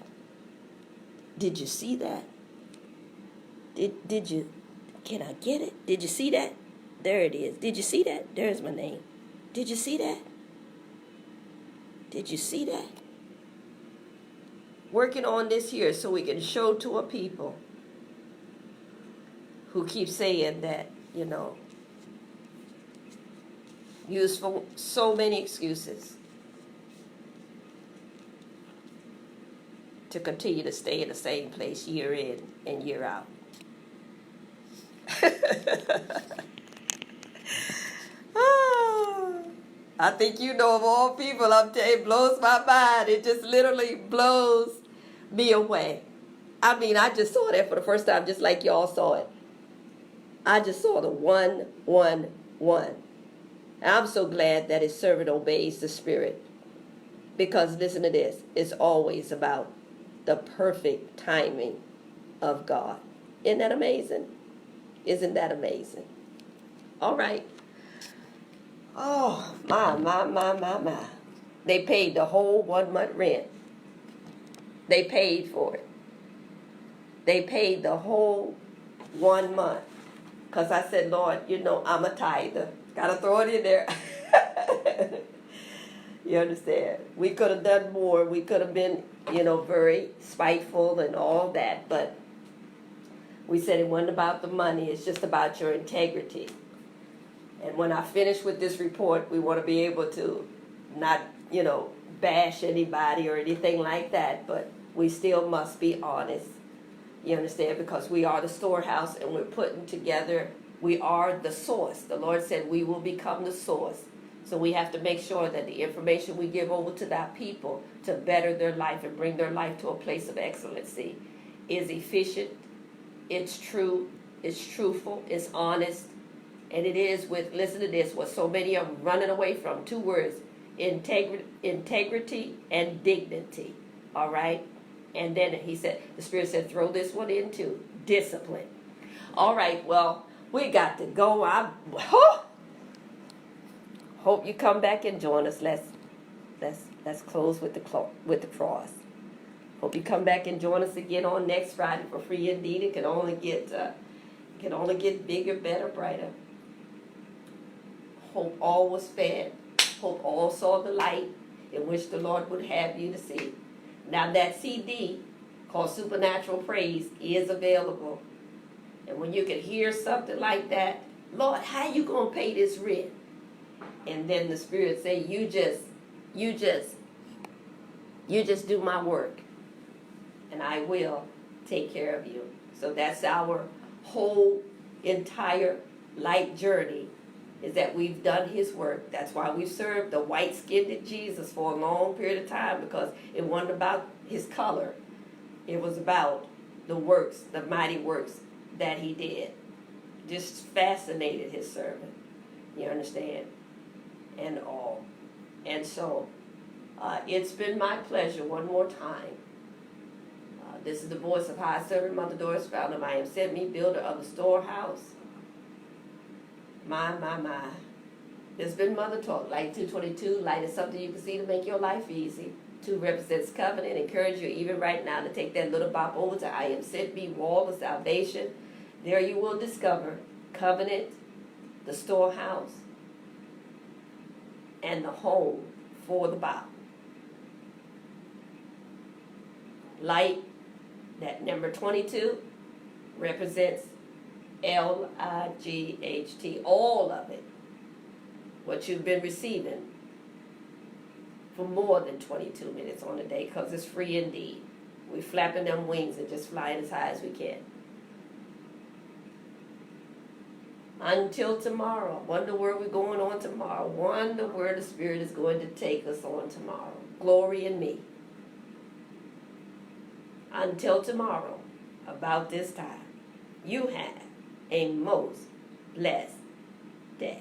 Did you see that? Did you? Can I get it? Did you see that? There it is. Did you see that? There's my name. Did you see that? Did you see that? Working on this here so we can show to a people who keep saying that, use for so many excuses to continue to stay in the same place year in and year out. I think of all people, I'm telling you, it blows my mind. It just literally blows me away. I mean, I just saw that for the first time, just like y'all saw it. I just saw the 111. And I'm so glad that his servant obeys the Spirit. Because listen to this, it's always about the perfect timing of God. Isn't that amazing? Isn't that amazing? All right. Oh, my. They paid the whole 1 month rent. They paid for it. They paid the whole 1 month. Because I said, Lord, I'm a tither. Got to throw it in there. You understand? We could have done more. We could have been, very spiteful and all that. But we said it wasn't about the money. It's just about your integrity. And when I finish with this report, we want to be able to not, bash anybody or anything like that. But we still must be honest. You understand? Because we are the storehouse and we're putting together, we are the source. The Lord said we will become the source. So we have to make sure that the information we give over to that people to better their life and bring their life to a place of excellency is efficient, it's true, it's truthful, it's honest, and it is with, listen to this, what so many are running away from, 2 words, integrity and dignity, all right? And then he said, the Spirit said, throw this one in too, discipline. All right, well, we got to go. Hope you come back and join us. Let's close with the cross. Hope you come back and join us again on next Friday for Free Indeed. It can only get bigger, better, brighter. Hope all was fed. Hope all saw the light in which the Lord would have you to see. Now that CD called Supernatural Praise is available. And when you can hear something like that, Lord, how you gonna pay this rent? And then the Spirit say, you just do my work, and I will take care of you. So that's our whole entire light journey, is that we've done His work. That's why we served the white-skinned Jesus for a long period of time, because it wasn't about His color. It was about the works, the mighty works that He did. Just fascinated His servant. You understand? And all. And so, it's been my pleasure one more time. This is the voice of High Servant Mother Doris, founder of I Am Sent Me, builder of the storehouse. My. It's been Mother Talk. Light 222. Light is something you can see to make your life easy. 2 represents covenant. Encourage you even right now to take that little bop over to I Am Sent Me, Wall of Salvation. There you will discover covenant, the storehouse, and the home for the Bible. Light, that number 22, represents LIGHT, all of it. What you've been receiving for more than 22 minutes on the day, because it's free indeed. We're flapping them wings and just flying as high as we can. Until tomorrow. Wonder where we're going on tomorrow. Wonder where the Spirit is going to take us on tomorrow. Glory in me. Until tomorrow, about this time, you have a most blessed day.